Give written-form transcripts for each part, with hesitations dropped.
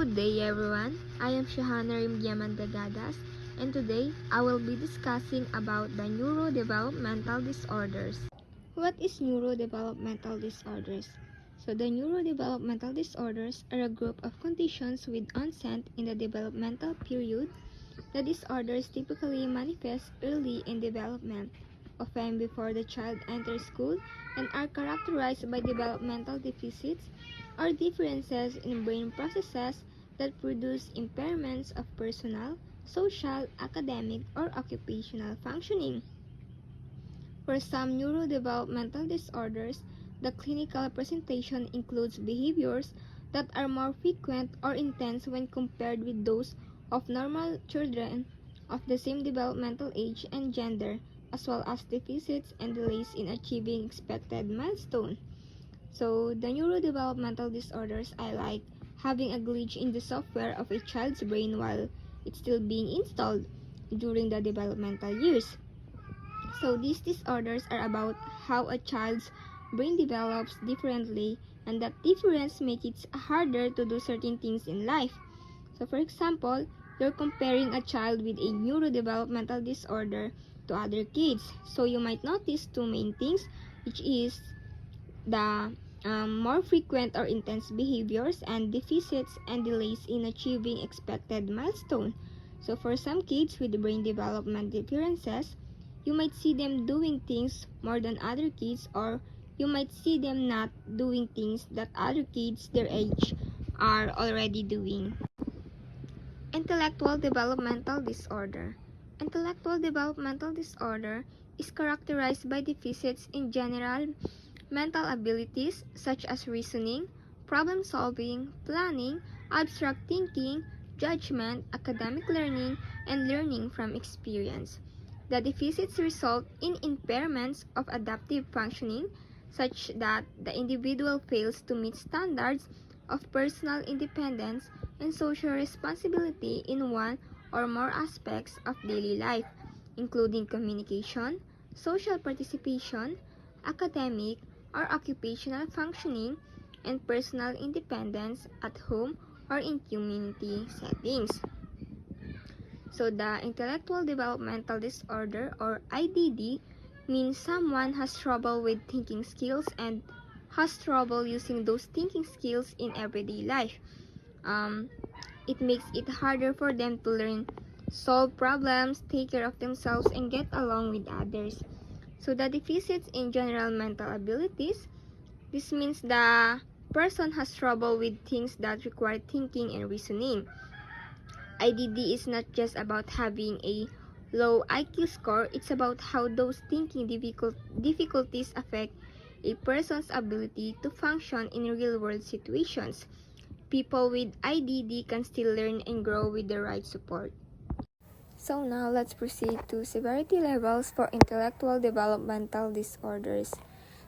Good day everyone, I am Shahana Rimdiamandagadas and today I will be discussing about the neurodevelopmental disorders. What is neurodevelopmental disorders? So the neurodevelopmental disorders are a group of conditions with onset in the developmental period. The disorders typically manifest early in development, often before the child enters school, and are characterized by developmental deficits or differences in brain processes that produce impairments of personal, social, academic, or occupational functioning. For some neurodevelopmental disorders, the clinical presentation includes behaviors that are more frequent or intense when compared with those of normal children of the same developmental age and gender, as well as deficits and delays in achieving expected milestones. So, the neurodevelopmental disorders are like having a glitch in the software of a child's brain while it's still being installed during the developmental years. So, these disorders are about how a child's brain develops differently, and that difference makes it harder to do certain things in life. So, for example, you're comparing a child with a neurodevelopmental disorder to other kids. So, you might notice two main things, which is the more frequent or intense behaviors and deficits and delays in achieving expected milestone. So for some kids with brain development differences, you might see them doing things more than other kids, or you might see them not doing things that other kids their age are already doing. Intellectual developmental disorder. Intellectual developmental disorder is characterized by deficits in general mental abilities such as reasoning, problem solving, planning, abstract thinking, judgment, academic learning, and learning from experience. The deficits result in impairments of adaptive functioning such that the individual fails to meet standards of personal independence and social responsibility in one or more aspects of daily life, including communication, social participation, academic or occupational functioning, and personal independence at home or in community settings. So the intellectual developmental disorder, or IDD, means someone has trouble with thinking skills and has trouble using those thinking skills in everyday life. It makes it harder for them to learn, solve problems, take care of themselves, and get along with others. So the deficits in general mental abilities, this means the person has trouble with things that require thinking and reasoning. IDD is not just about having a low IQ score, it's about how those thinking difficulties affect a person's ability to function in real-world situations. People with IDD can still learn and grow with the right support. So now let's proceed to severity levels for intellectual developmental disorders.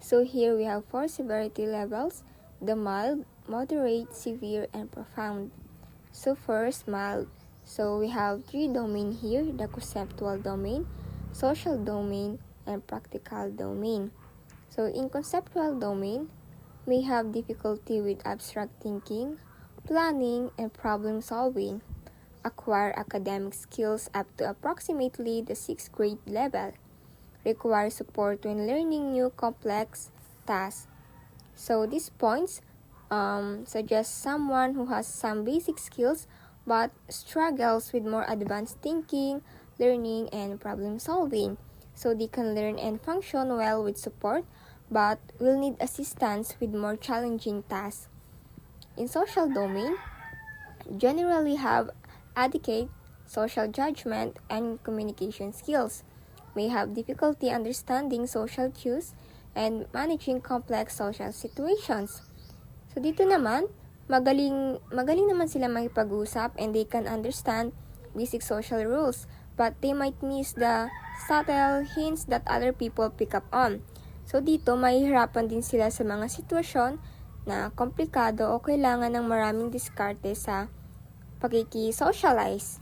So here we have 4 severity levels: the mild, moderate, severe, and profound. So first, mild. So we have 3 domains here: the conceptual domain, social domain, and practical domain. So in conceptual domain, we have difficulty with abstract thinking, planning, and problem solving. Acquire academic skills up to approximately the 6th grade level. Require support when learning new complex tasks. So these points suggest someone who has some basic skills but struggles with more advanced thinking, learning, and problem solving. So they can learn and function well with support but will need assistance with more challenging tasks. In social domain, generally have adequate social judgment and communication skills. May have difficulty understanding social cues and managing complex social situations. So dito naman, magaling naman sila makipag-usap and they can understand basic social rules, but they might miss the subtle hints that other people pick up on. So dito, mahihirapan din sila sa mga sitwasyon na komplikado o kailangan ng maraming diskarte sa pagkiki-socialize.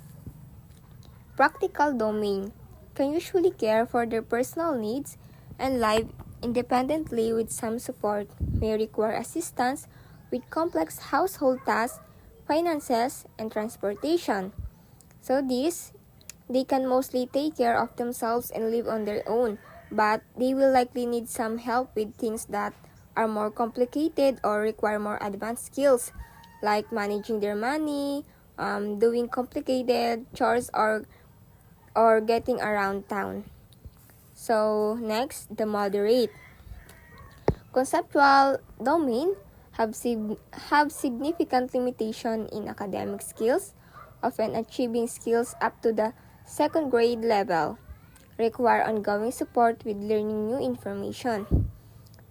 Practical domain can usually care for their personal needs and live independently with some support, may require assistance with complex household tasks, finances, and transportation. So they can mostly take care of themselves and live on their own, but they will likely need some help with things that are more complicated or require more advanced skills, like managing their money, doing complicated chores, or getting around town. So next, the moderate. Conceptual domain have significant limitation in academic skills, often achieving skills up to the second grade level, require ongoing support with learning new information.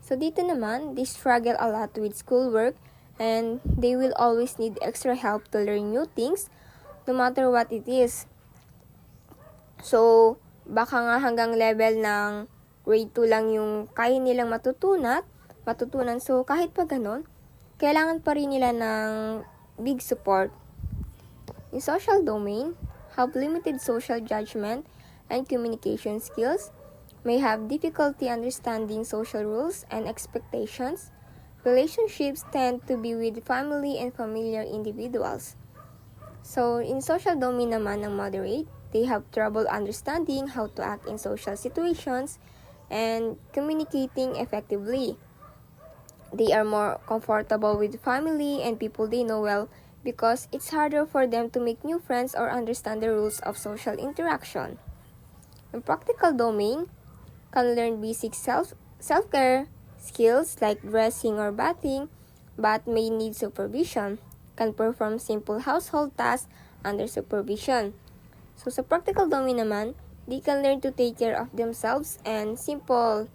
So dito naman, they struggle a lot with schoolwork and they will always need extra help to learn new things no matter what it is. So, baka nga hanggang level ng grade 2 lang yung kaya nilang matutunan. So, kahit pa ganun, kailangan pa rin nila ng big support. In social domain, have limited social judgment and communication skills, may have difficulty understanding social rules and expectations. Relationships tend to be with family and familiar individuals. So, in social domain naman ng moderate, they have trouble understanding how to act in social situations and communicating effectively. They are more comfortable with family and people they know well because it's harder for them to make new friends or understand the rules of social interaction. In practical domain, can learn basic self-care skills like dressing or bathing, but may need supervision. Can perform simple household tasks under supervision. So sa practical domain naman, they can learn to take care of themselves and simple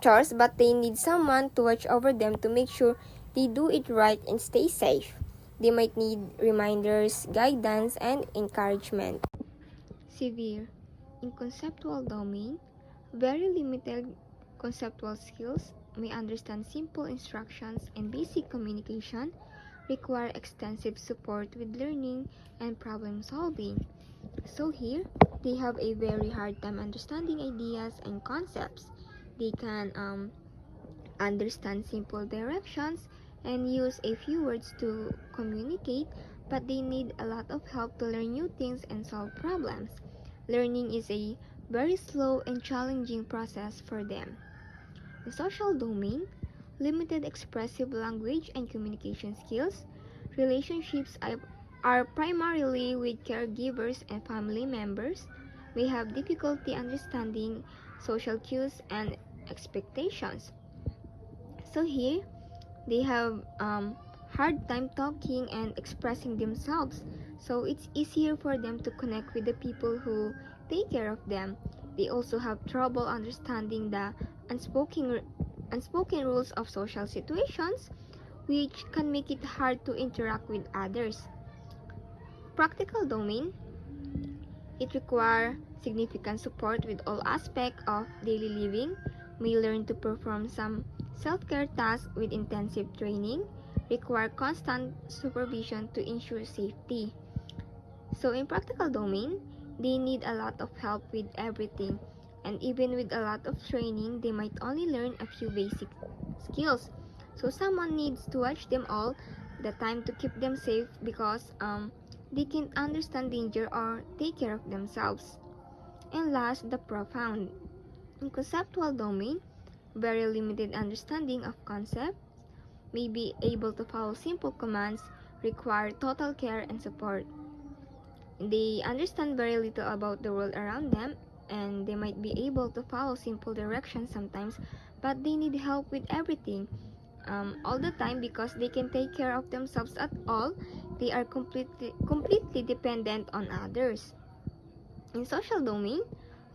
chores, but they need someone to watch over them to make sure they do it right and stay safe. They might need reminders, guidance, and encouragement. Severe. In conceptual domain, very limited conceptual skills, may understand simple instructions and basic communication, require extensive support with learning and problem solving. So here, they have a very hard time understanding ideas and concepts. They can understand simple directions and use a few words to communicate, but they need a lot of help to learn new things and solve problems. Learning is a very slow and challenging process for them. The social domain, limited expressive language and communication skills, relationships are primarily with caregivers and family members, may have difficulty understanding social cues and expectations. So here, they have hard time talking and expressing themselves, so it's easier for them to connect with the people who take care of them. They also have trouble understanding the unspoken rules of social situations, which can make it hard to interact with others. Practical domain, it requires significant support with all aspects of daily living, may learn to perform some self-care tasks with intensive training, require constant supervision to ensure safety. So in practical domain, they need a lot of help with everything, and even with a lot of training, they might only learn a few basic skills. So someone needs to watch them all the time to keep them safe because they can't understand danger or take care of themselves. And last, the profound. In conceptual domain, very limited understanding of concepts, may be able to follow simple commands, require total care and support. They understand very little about the world around them, and they might be able to follow simple directions sometimes, but they need help with everything all the time because they can take care of themselves at all. They are completely dependent on others. In social domain,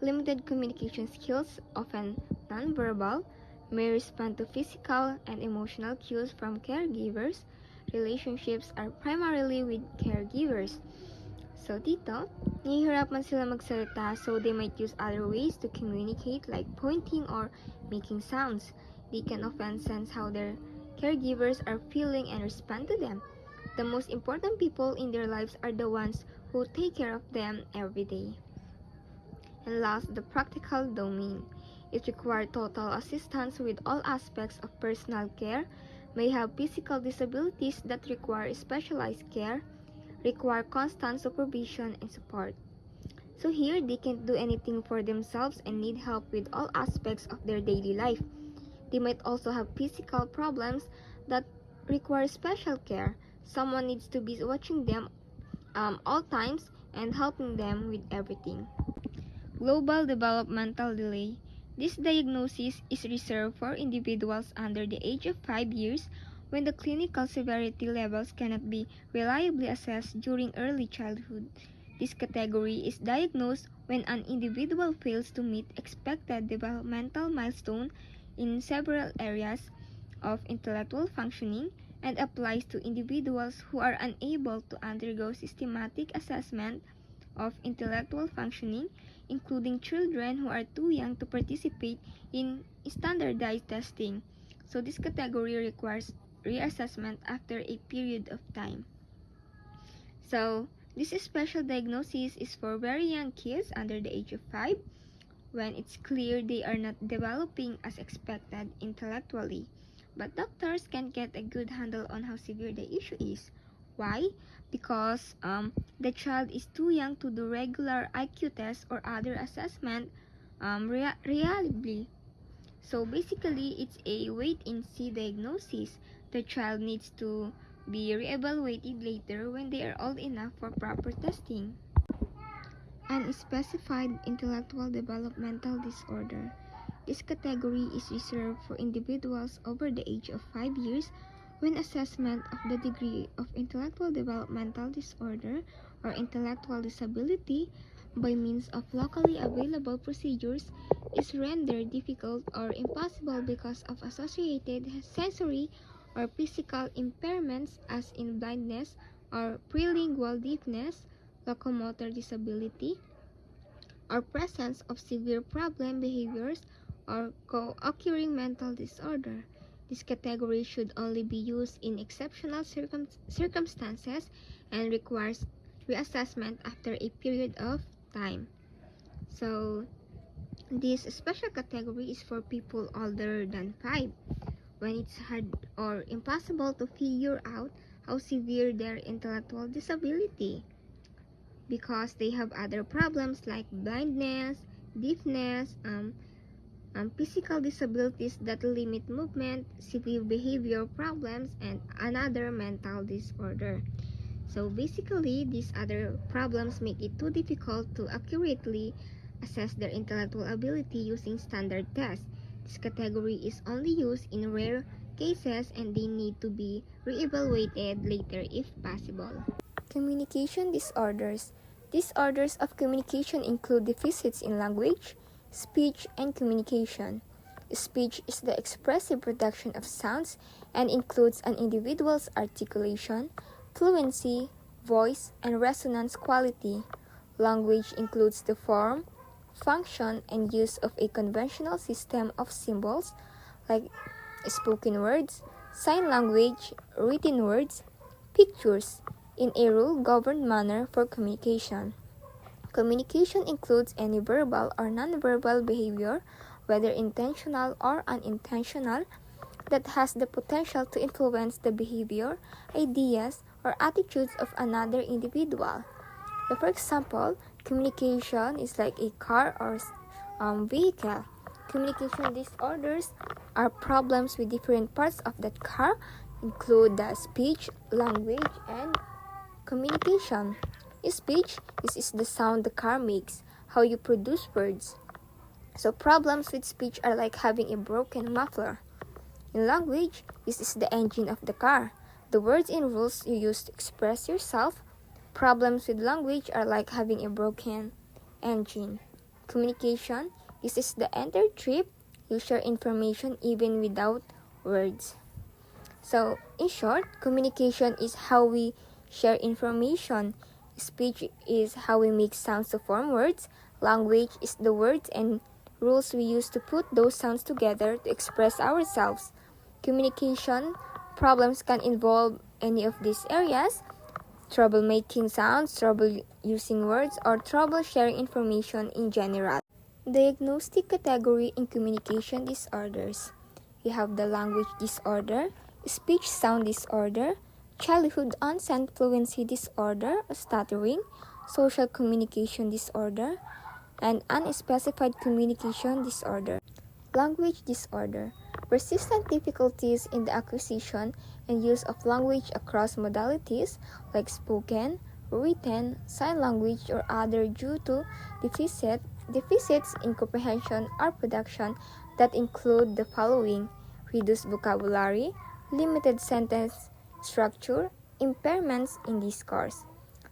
limited communication skills, often nonverbal, may respond to physical and emotional cues from caregivers. Relationships are primarily with caregivers. So dito, nahihirapan sila magsalita, so they might use other ways to communicate like pointing or making sounds. They can often sense how their caregivers are feeling and respond to them. The most important people in their lives are the ones who take care of them every day. And last, the practical domain. It requires total assistance with all aspects of personal care, may have physical disabilities that require specialized care, require constant supervision and support. So here, they can't do anything for themselves and need help with all aspects of their daily life. They might also have physical problems that require special care. Someone needs to be watching them all times and helping them with everything. Global developmental delay. This diagnosis is reserved for individuals under the age of 5 years when the clinical severity levels cannot be reliably assessed during early childhood. This category is diagnosed when an individual fails to meet expected developmental milestones in several areas of intellectual functioning and applies to individuals who are unable to undergo systematic assessment of intellectual functioning, including children who are too young to participate in standardized testing. So this category requires reassessment after a period of time. So this special diagnosis is for very young kids under the age of 5 when it's clear they are not developing as expected intellectually. But doctors can get a good handle on how severe the issue is. Why? Because the child is too young to do regular IQ tests or other assessment reliably. So basically, it's a wait-and-see diagnosis. The child needs to be reevaluated later when they are old enough for proper testing. Unspecified intellectual developmental disorder. This category is reserved for individuals over the age of 5 years when assessment of the degree of intellectual developmental disorder or intellectual disability by means of locally available procedures is rendered difficult or impossible because of associated sensory or physical impairments as in blindness or prelingual deafness, locomotor disability, or presence of severe problem behaviors or co-occurring mental disorder. This category should only be used in exceptional circumstances and requires reassessment after a period of time. So, this special category is for people older than 5 when it's hard or impossible to figure out how severe their intellectual disability because they have other problems like blindness, deafness, physical disabilities that limit movement, severe behavior problems, and another mental disorder. So basically, these other problems make it too difficult to accurately assess their intellectual ability using standard tests. This category is only used in rare cases and they need to be reevaluated later if possible. Communication disorders. Disorders of communication include deficits in language, speech, and communication. Speech is the expressive production of sounds and includes an individual's articulation, fluency, voice, and resonance quality. Language includes the form, function, and use of a conventional system of symbols like spoken words, sign language, written words, pictures, in a rule-governed manner for communication. Communication includes any verbal or nonverbal behavior, whether intentional or unintentional, that has the potential to influence the behavior, ideas, or attitudes of another individual. So for example, communication is like a car or vehicle. Communication disorders are problems with different parts of that car, include the speech, language, and communication. Speech is the sound the car makes, how you produce words. So problems with speech are like having a broken muffler. In language, this is the engine of the car, the words and rules you use to express yourself. Problems with language are like having a broken engine. Communication, this is the entire trip, you share information even without words. So, in short, communication is how we share information. Speech is how we make sounds to form words. Language is the words and rules we use to put those sounds together to express ourselves. Communication problems can involve any of these areas: trouble making sounds, trouble using words, or trouble sharing information in general. Diagnostic category in communication disorders. You have the language disorder. speech sound disorder, childhood onset fluency disorder, stuttering, social communication disorder, and unspecified communication disorder. Language disorder, persistent difficulties in the acquisition and use of language across modalities like spoken, written, sign language, or other due to deficits in comprehension or production that include the following: reduced vocabulary, limited sentence structure, impairments in discourse.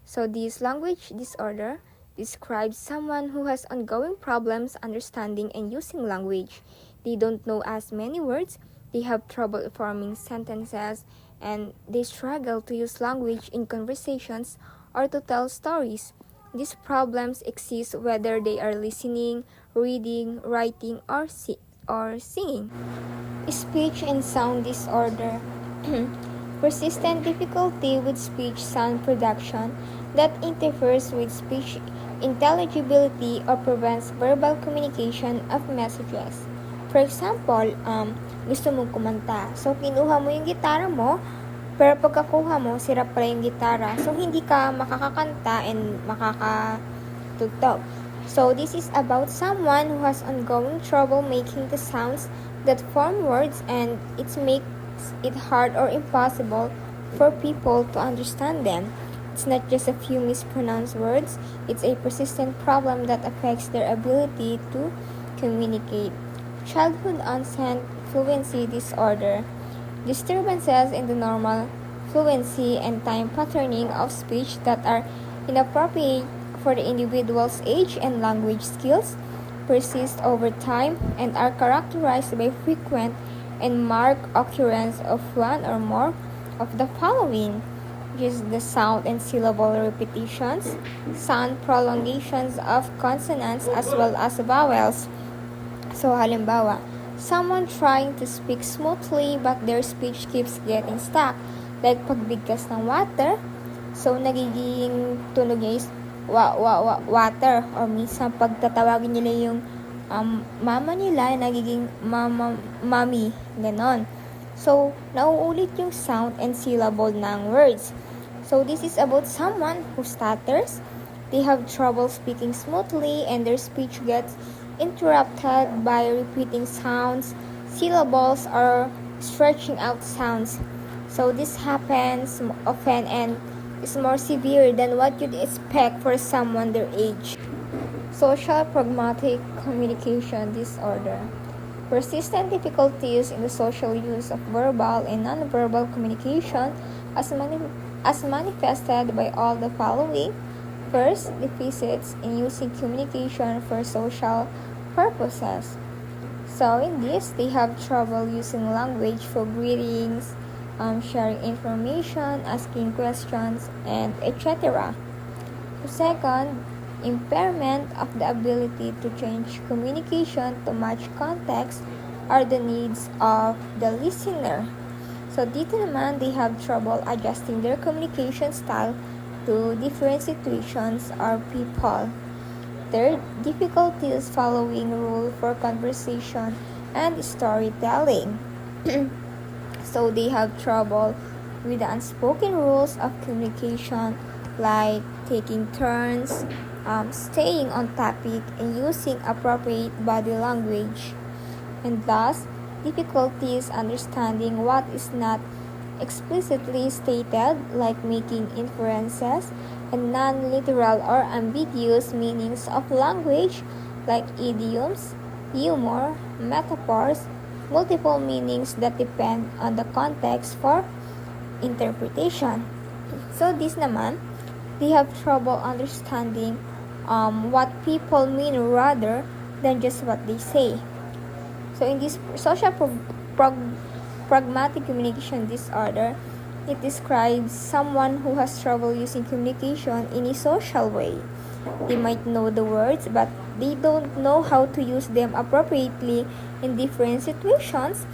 So this language disorder describes someone who has ongoing problems understanding and using language. They don't know as many words, they have trouble forming sentences, and they struggle to use language in conversations or to tell stories. These problems exist whether they are listening, reading, writing, or singing. Speech and sound disorder. Persistent difficulty with speech sound production that interferes with speech intelligibility or prevents verbal communication of messages. For example, gusto mong kumanta. So, kinuha mo yung gitara mo, pero pagkakuha mo, sira pala yung gitara. So, hindi ka makakakanta and makakatugtog. So, this is about someone who has ongoing trouble making the sounds that form words, and it makes it hard or impossible for people to understand them. It's not just a few mispronounced words, it's a persistent problem that affects their ability to communicate. Childhood onset fluency disorder. Disturbances in the normal fluency and time patterning of speech that are inappropriate for the individual's age and language skills persist over time and are characterized by frequent and marked occurrence of one or more of the following, which is the sound and syllable repetitions, sound prolongations of consonants as well as vowels. So, halimbawa, someone trying to speak smoothly but their speech keeps getting stuck, like pagbigkas ng water, so nagiging tunog niya is water, or minsan pagtatawagin nila yung mama nila, nagiging mami, ganon. So, nauulit yung sound and syllable ng words. So, this is about someone who stutters. They have trouble speaking smoothly and their speech gets interrupted by repeating sounds, syllables, or stretching out sounds. So, this happens often and is more severe than what you'd expect for someone their age. Social pragmatic communication disorder. Persistent difficulties in the social use of verbal and nonverbal communication as manifested by all the following. First, deficits in using communication for social purposes. So in this, they have trouble using language for greetings, sharing information, asking questions, and etc. Second, impairment of the ability to change communication to match context or the needs of the listener. So dito naman, they have trouble adjusting their communication style to different situations or people. Third, difficulties following rule for conversation and storytelling. So they have trouble with the unspoken rules of communication like taking turns, staying on topic, and using appropriate body language. And thus, difficulties understanding what is not explicitly stated, like making inferences and non-literal or ambiguous meanings of language, like idioms, humor, metaphors, multiple meanings that depend on the context for interpretation. So this naman, they have trouble understanding what people mean rather than just what they say. So in this social pragmatic communication disorder, it describes someone who has trouble using communication in a social way. They might know the words, but they don't know how to use them appropriately in different situations,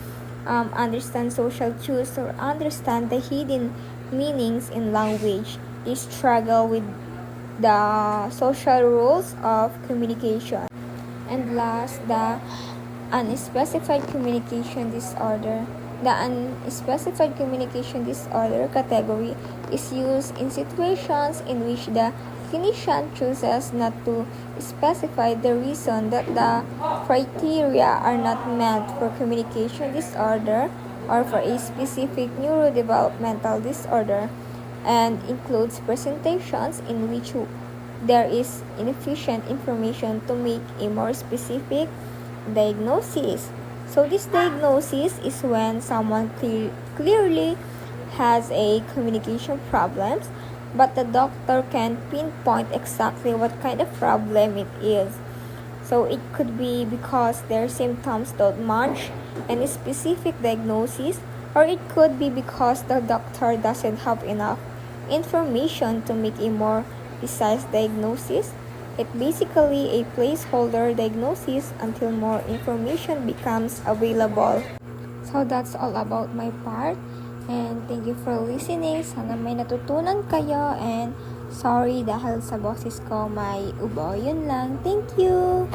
understand social cues, or understand the hidden meanings in language. They struggle with the social rules of communication. And last, the unspecified communication disorder. The unspecified communication disorder category is used in situations in which the clinician chooses not to specify the reason that the criteria are not met for communication disorder or for a specific neurodevelopmental disorder, and includes presentations in which there is insufficient information to make a more specific diagnosis. So this diagnosis is when someone clearly has a communication problems, but the doctor can pinpoint exactly what kind of problem it is. So it could be because their symptoms don't match any specific diagnosis, or it could be because the doctor doesn't have enough information to make a more precise diagnosis. It's basically a placeholder diagnosis until more information becomes available. So that's all about my part. And thank you for listening. Sana may natutunan kayo. And sorry dahil sa boses ko may ubo. Yun lang. Thank you!